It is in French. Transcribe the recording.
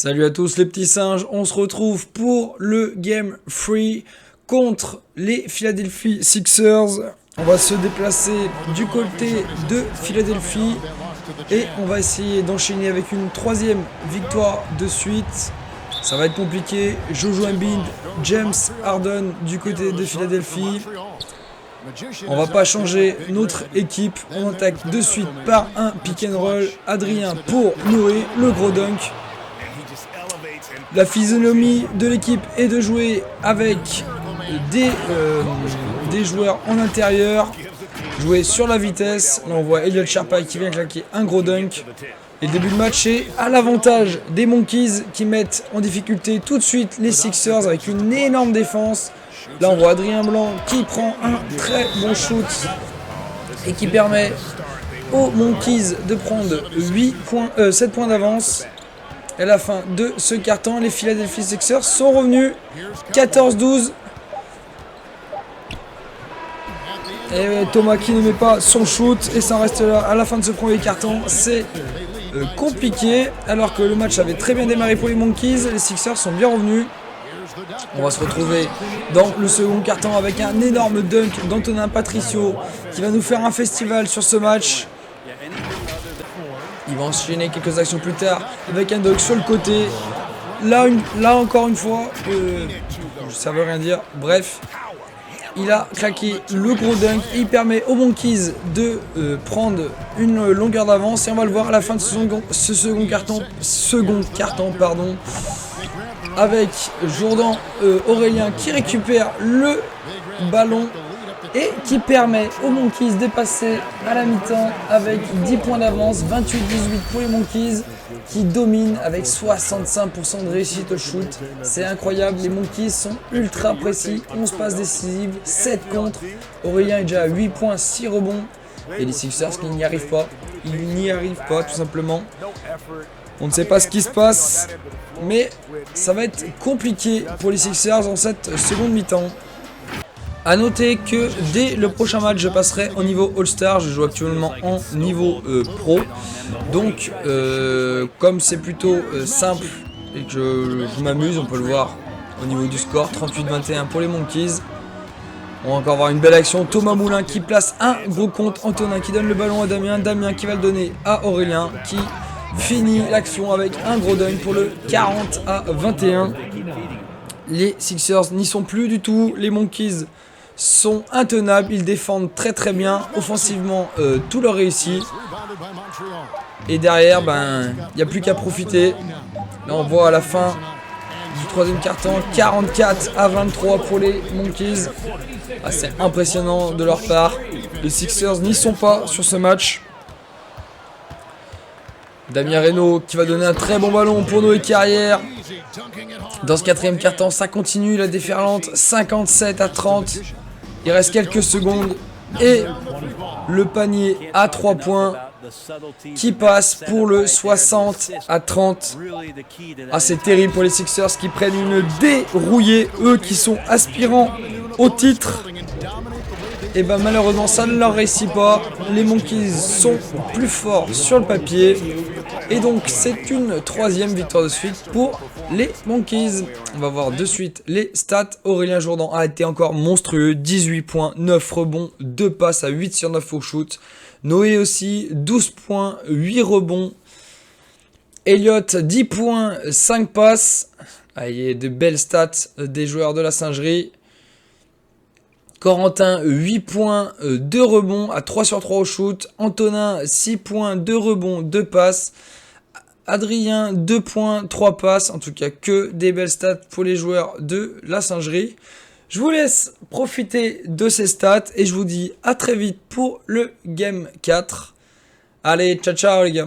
Salut à tous les petits singes, on se retrouve pour le Game 3 contre les Philadelphia Sixers. On va se déplacer du côté de Philadelphie et on va essayer d'enchaîner avec une troisième victoire de suite. Ça va être compliqué. Jojo Embiid, James Harden du côté de Philadelphie. On va pas changer notre équipe. On attaque de suite par un pick and roll. Adrien pour Noé, le gros dunk. La physionomie de l'équipe est de jouer avec des joueurs en intérieur, jouer sur la vitesse. Là on voit Elliot Sharpay qui vient claquer un gros dunk. Et le début de match est à l'avantage des Monkeys qui mettent en difficulté tout de suite les Sixers avec une énorme défense. Là on voit Adrien Blanc qui prend un très bon shoot et qui permet aux Monkeys de prendre 7 points d'avance. Et à la fin de ce quart-temps, les Philadelphia Sixers sont revenus 14-12. Et Thomas qui ne met pas son shoot et ça en reste là à la fin de ce premier quart-temps. C'est compliqué alors que le match avait très bien démarré pour les Monkeys. Les Sixers sont bien revenus. On va se retrouver dans le second quart-temps avec un énorme dunk d'Antonin Patricio qui va nous faire un festival sur ce match. Il va enchaîner quelques actions plus tard avec un dunk sur le côté. Là encore une fois, ça veut rien dire. Bref, il a claqué le gros dunk et il permet aux Monkeys de prendre une longueur d'avance. Et on va le voir à la fin de ce second carton, avec Jordan Aurélien qui récupère le ballon et qui permet aux Monkeys de passer à la mi-temps avec 10 points d'avance, 28-18 pour les Monkeys qui dominent avec 65% de réussite au shoot. C'est incroyable, les Monkeys sont ultra précis, 11 passes décisives, 7 contre. Aurélien est déjà à 8 points, 6 rebonds. Et les Sixers qui n'y arrivent pas, tout simplement. On ne sait pas ce qui se passe, mais ça va être compliqué pour les Sixers en cette seconde mi-temps. A noter que dès le prochain match, je passerai au niveau All-Star. Je joue actuellement en niveau pro. Donc, comme c'est plutôt simple et que je m'amuse, on peut le voir au niveau du score. 38-21 pour les Monkeys. On va encore voir une belle action. Thomas Moulin qui place un gros compte. Antonin qui donne le ballon à Damien. Damien qui va le donner à Aurélien qui finit l'action avec un gros dunk pour le 40-21. Les Sixers n'y sont plus du tout. Les Monkeys sont intenables, ils défendent très très bien, offensivement tout leur réussit. Et derrière, il n'y a plus qu'à profiter. Là on voit à la fin du troisième quart-temps, 44-23 pour les Monkeys. C'est impressionnant de leur part. Les Sixers n'y sont pas sur ce match. Damien Reynaud qui va donner un très bon ballon pour Noé Carrière. Dans ce quatrième quart-temps, ça continue la déferlante, 57-30. Il reste quelques secondes et le panier à 3 points qui passe pour le 60-30. C'est terrible pour les Sixers qui prennent une dérouillée, eux qui sont aspirants au titre. Et malheureusement ça ne leur réussit pas. Les Monkeys sont plus forts sur le papier. Et donc c'est une troisième victoire de suite pour les Monkeys. On va voir de suite les stats. Aurélien Jourdan a été encore monstrueux. 18 points, 9 rebonds, 2 passes à 8 sur 9 au shoot. Noé aussi, 12 points, 8 rebonds. Elliot, 10 points, 5 passes. Il y a de belles stats des joueurs de la singerie. Corentin, 8 points, 2 rebonds à 3 sur 3 au shoot. Antonin, 6 points, 2 rebonds, 2 passes. Adrien, 2 points, 3 passes. En tout cas, que des belles stats pour les joueurs de la singerie. Je vous laisse profiter de ces stats et je vous dis à très vite pour le Game 4. Allez, ciao ciao les gars.